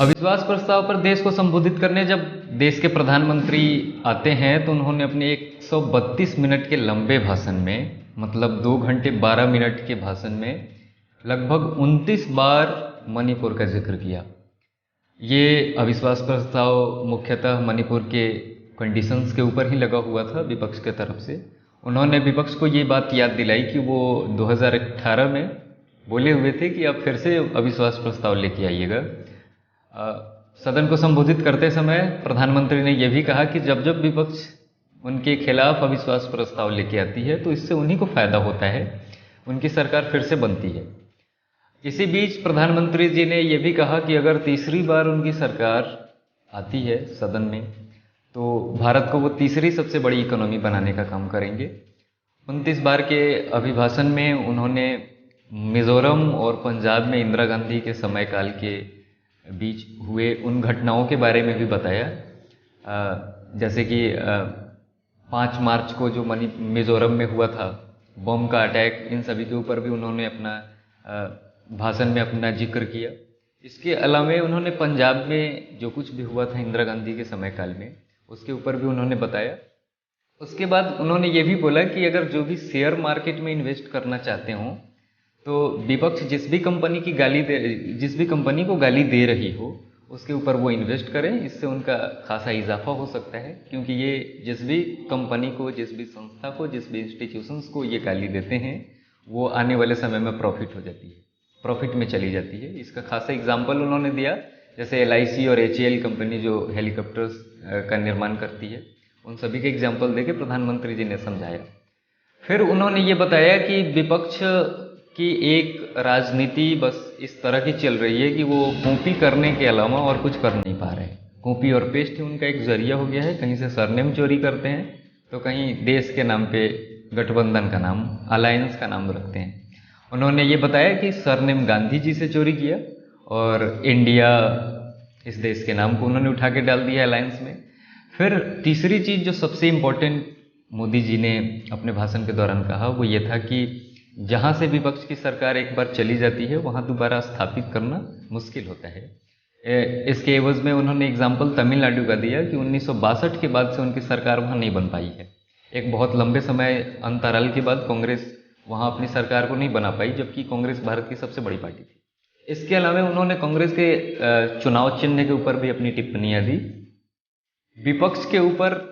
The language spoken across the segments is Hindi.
अविश्वास प्रस्ताव पर देश को संबोधित करने जब देश के प्रधानमंत्री आते हैं तो उन्होंने अपने 132 मिनट के लंबे भाषण में, मतलब 2 घंटे 12 मिनट के भाषण में लगभग 29 बार मणिपुर का जिक्र किया। ये अविश्वास प्रस्ताव मुख्यतः मणिपुर के कंडीशंस के ऊपर ही लगा हुआ था विपक्ष के तरफ से। उन्होंने विपक्ष को ये बात याद दिलाई कि वो 2018 में बोले हुए थे कि अब फिर से अविश्वास प्रस्ताव लेके आइएगा। सदन को संबोधित करते समय प्रधानमंत्री ने यह भी कहा कि जब जब विपक्ष उनके खिलाफ अविश्वास प्रस्ताव लेके आती है तो इससे उन्हीं को फायदा होता है, उनकी सरकार फिर से बनती है। इसी बीच प्रधानमंत्री जी ने यह भी कहा कि अगर तीसरी बार उनकी सरकार आती है सदन में तो भारत को वो तीसरी सबसे बड़ी इकोनॉमी बनाने का काम करेंगे। 29 बार के अभिभाषण में उन्होंने मिजोरम और पंजाब में इंदिरा गांधी के समयकाल के बीच हुए उन घटनाओं के बारे में भी बताया, जैसे कि 5 मार्च को जो मिजोरम में हुआ था बम का अटैक, इन सभी के ऊपर भी उन्होंने अपना भाषण में अपना जिक्र किया। इसके अलावा उन्होंने पंजाब में जो कुछ भी हुआ था इंदिरा गांधी के समयकाल में उसके ऊपर भी उन्होंने बताया। उसके बाद उन्होंने ये भी बोला कि अगर जो भी शेयर मार्केट में इन्वेस्ट करना चाहते हों तो विपक्ष जिस भी कंपनी को गाली दे रही हो उसके ऊपर वो इन्वेस्ट करें, इससे उनका खासा इजाफा हो सकता है, क्योंकि ये जिस भी कंपनी को, जिस भी संस्था को, जिस भी इंस्टीट्यूशंस को ये गाली देते हैं वो आने वाले समय में प्रॉफिट हो जाती है, प्रॉफिट में चली जाती है। इसका खासा एग्जाम्पल उन्होंने दिया, जैसे LIC और HAL कंपनी जो हेलीकॉप्टर्स का निर्माण करती है, उन सभी के एग्जाम्पल देके प्रधानमंत्री जी ने समझाया। फिर उन्होंने ये बताया कि विपक्ष की एक राजनीति बस इस तरह की चल रही है कि वो कॉपी करने के अलावा और कुछ कर नहीं पा रहे हैं। कॉपी और पेस्ट ही उनका एक जरिया हो गया है, कहीं से सरनेम चोरी करते हैं तो कहीं देश के नाम पे गठबंधन का नाम, अलायंस का नाम रखते हैं। उन्होंने ये बताया कि सरनेम गांधी जी से चोरी किया और इंडिया इस देश के नाम को उन्होंने उठा के डाल दिया अलायंस में। फिर तीसरी चीज़ जो सबसे इम्पोर्टेंट मोदी जी ने अपने भाषण के दौरान कहा वो ये था कि जहाँ से विपक्ष की सरकार एक बार चली जाती है वहाँ दोबारा स्थापित करना मुश्किल होता है। इसके एवज में उन्होंने एग्जाम्पल तमिलनाडु का दिया कि 1962 के बाद से उनकी सरकार वहाँ नहीं बन पाई है। एक बहुत लंबे समय अंतराल के बाद कांग्रेस वहाँ अपनी सरकार को नहीं बना पाई, जबकि कांग्रेस भारत की सबसे बड़ी पार्टी थी। इसके अलावा उन्होंने कांग्रेस के चुनाव चिन्ह के ऊपर भी अपनी टिप्पणियाँ दी। विपक्ष के ऊपर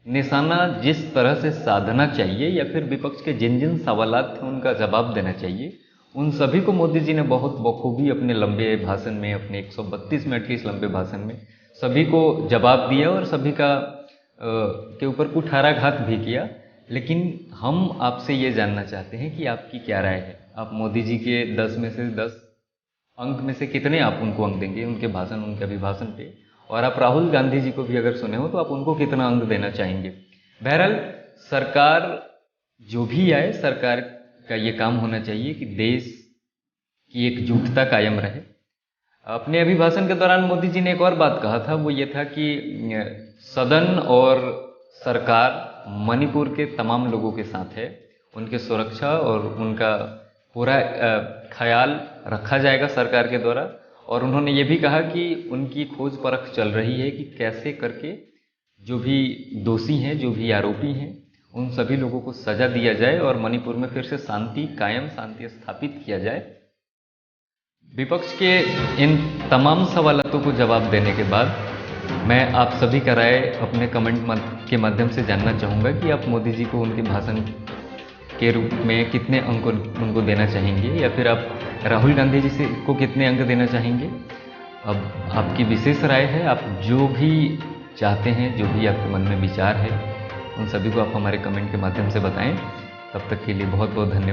निशाना जिस तरह से साधना चाहिए या फिर विपक्ष के जिन जिन सवालात थे उनका जवाब देना चाहिए, उन सभी को मोदी जी ने बहुत बखूबी अपने लंबे भाषण में, अपने 132 मिनट के इस लंबे भाषण में सभी को जवाब दिया और सभी का के ऊपर कुठाराघात भी किया। लेकिन हम आपसे ये जानना चाहते हैं कि आपकी क्या राय है। आप मोदी जी के 10 में से 10 अंक में से कितने आप उनको अंक देंगे उनके भाषण, उनके अभिभाषण पे? और आप राहुल गांधी जी को भी अगर सुने हो तो आप उनको कितना अंक देना चाहेंगे? बहरहाल सरकार जो भी आए, सरकार का ये काम होना चाहिए कि देश की एकजुटता कायम रहे। अपने अभिभाषण के दौरान मोदी जी ने एक और बात कहा था, वो ये था कि सदन और सरकार मणिपुर के तमाम लोगों के साथ है, उनके सुरक्षा और उनका पूरा ख्याल रखा जाएगा सरकार के द्वारा। और उन्होंने ये भी कहा कि उनकी खोज परख चल रही है कि कैसे करके जो भी दोषी हैं, जो भी आरोपी हैं, उन सभी लोगों को सजा दिया जाए और मणिपुर में फिर से शांति कायम, शांति स्थापित किया जाए। विपक्ष के इन तमाम सवालों को जवाब देने के बाद मैं आप सभी का राय अपने कमेंट के माध्यम से जानना चाहूँगा कि आप मोदी जी को उनके भाषण के रूप में कितने अंक उनको देना चाहेंगे या फिर आप राहुल गांधी जी को कितने अंक देना चाहेंगे। अब आपकी विशेष राय है, आप जो भी चाहते हैं, जो भी आपके मन में विचार है, उन सभी को आप हमारे कमेंट के माध्यम से बताएं। तब तक के लिए बहुत बहुत धन्यवाद।